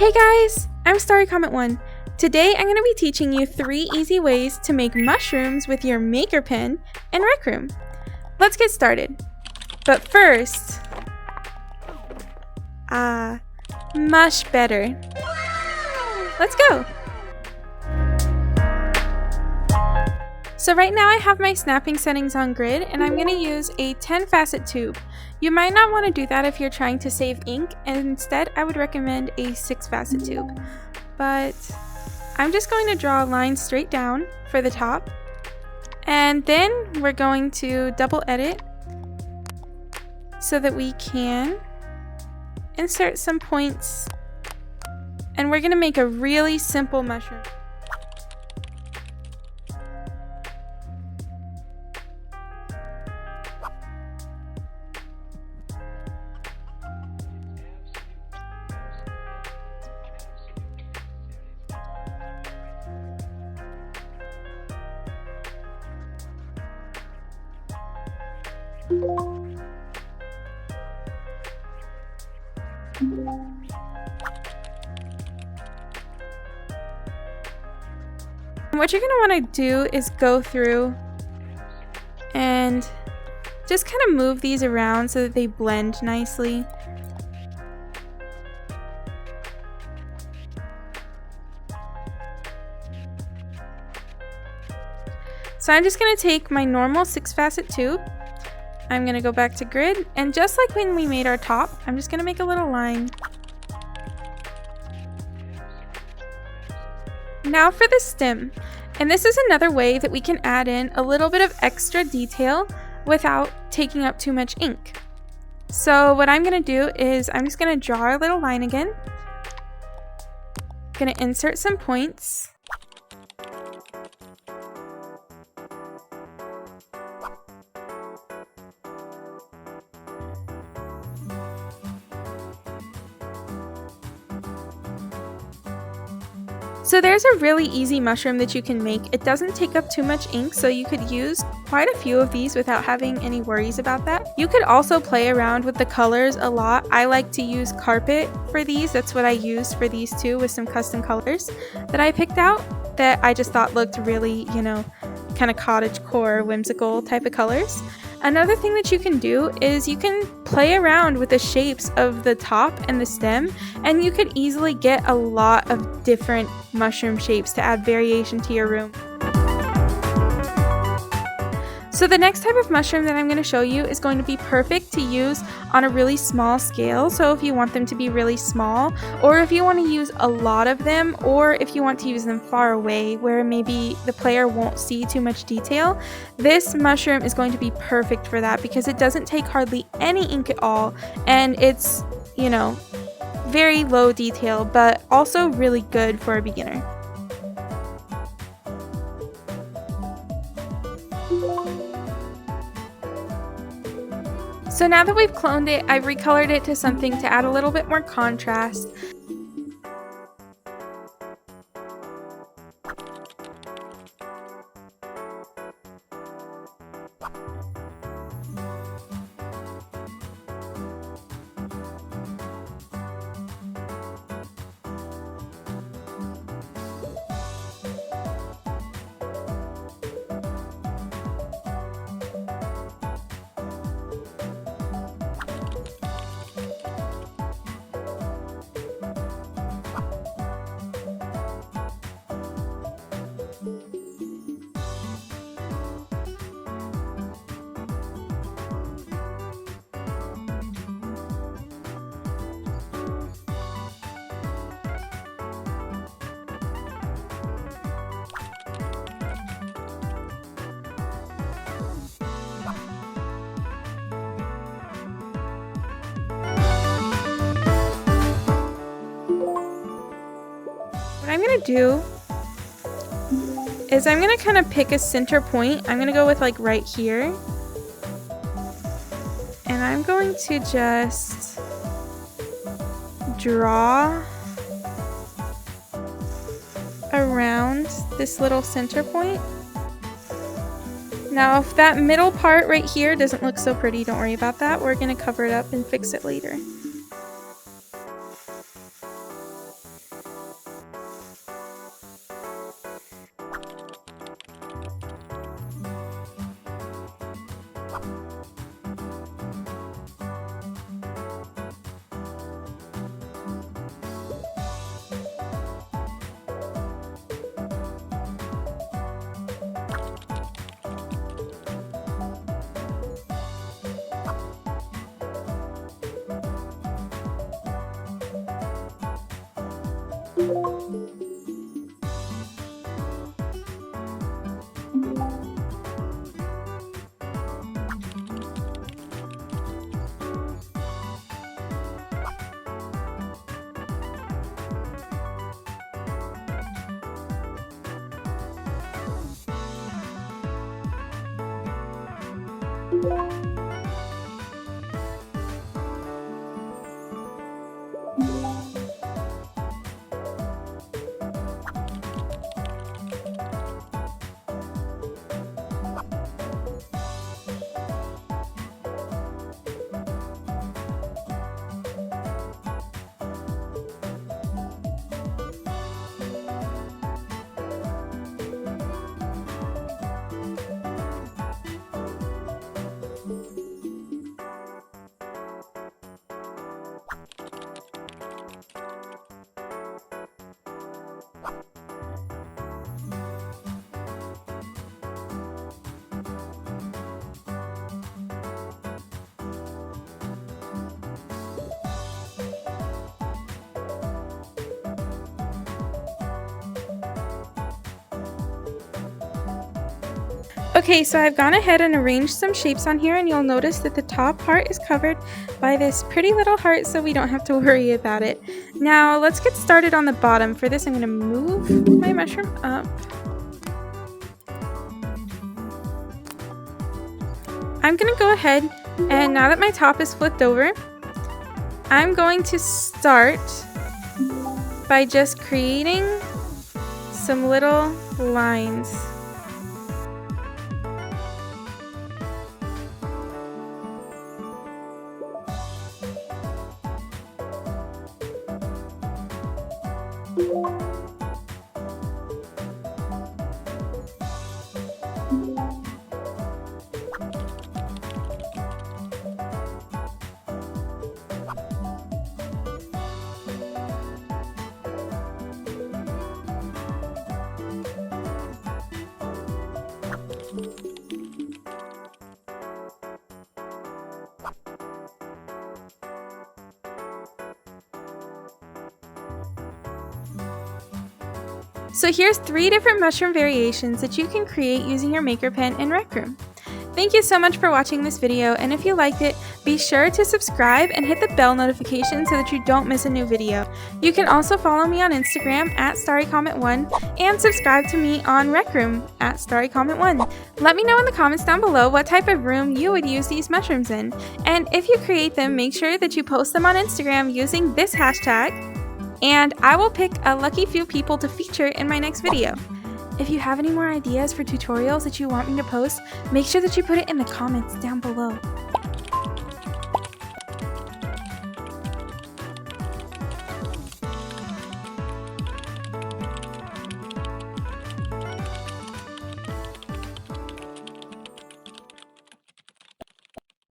Hey guys, I'm Starycomet1. Today I'm going to be teaching you 3 easy ways to make mushrooms with your Makerpen in Rec Room. Let's get started. But first, much better. Let's go! So right now I have my snapping settings on grid and I'm going to use a 10 facet tube. You might not want to do that if you're trying to save ink, and instead I would recommend a 6 facet tube. But I'm just going to draw a line straight down for the top, and then we're going to double edit so that we can insert some points, and we're going to make a really simple mushroom. What you're going to want to do is go through and just kind of move these around so that they blend nicely. So I'm just going to take my normal 6 facet tube. I'm going to go back to grid, and just like when we made our top, I'm just going to make a little line. Now for the stem, and this is another way that we can add in a little bit of extra detail without taking up too much ink. So what I'm going to do is I'm just going to draw a little line again. Going to insert some points. So there's a really easy mushroom that you can make. It doesn't take up too much ink, so you could use quite a few of these without having any worries about that. You could also play around with the colors a lot. I like to use carpet for these. That's what I used for these two, with some custom colors that I picked out that I just thought looked really, kind of cottagecore, whimsical type of colors. Another thing that you can do is you can play around with the shapes of the top and the stem, and you could easily get a lot of different mushroom shapes to add variation to your room. So the next type of mushroom that I'm going to show you is going to be perfect to use on a really small scale. So if you want them to be really small, or if you want to use a lot of them, or if you want to use them far away where maybe the player won't see too much detail, this mushroom is going to be perfect for that because it doesn't take hardly any ink at all, and it's, very low detail, but also really good for a beginner. So now that we've cloned it, I've recolored it to something to add a little bit more contrast. What I'm going to do is I'm going to kind of pick a center point. I'm going to go with like right here. And I'm going to just draw around this little center point. Now if that middle part right here doesn't look so pretty, don't worry about that. We're going to cover it up and fix it later. Okay, so I've gone ahead and arranged some shapes on here, and you'll notice that the top part is covered by this pretty little heart, so we don't have to worry about it. Now let's get started on the bottom. For this, I'm going to move my mushroom up. I'm going to go ahead, and now that my top is flipped over, I'm going to start by just creating some little lines. So here's 3 different mushroom variations that you can create using your Makerpen in Rec Room. Thank you so much for watching this video, and if you liked it, be sure to subscribe and hit the bell notification so that you don't miss a new video. You can also follow me on Instagram at Starycomet1 and subscribe to me on Rec Room at Starycomet1. Let me know in the comments down below what type of room you would use these mushrooms in, and if you create them, make sure that you post them on Instagram using this hashtag, and I will pick a lucky few people to feature in my next video. If you have any more ideas for tutorials that you want me to post, make sure that you put it in the comments down below.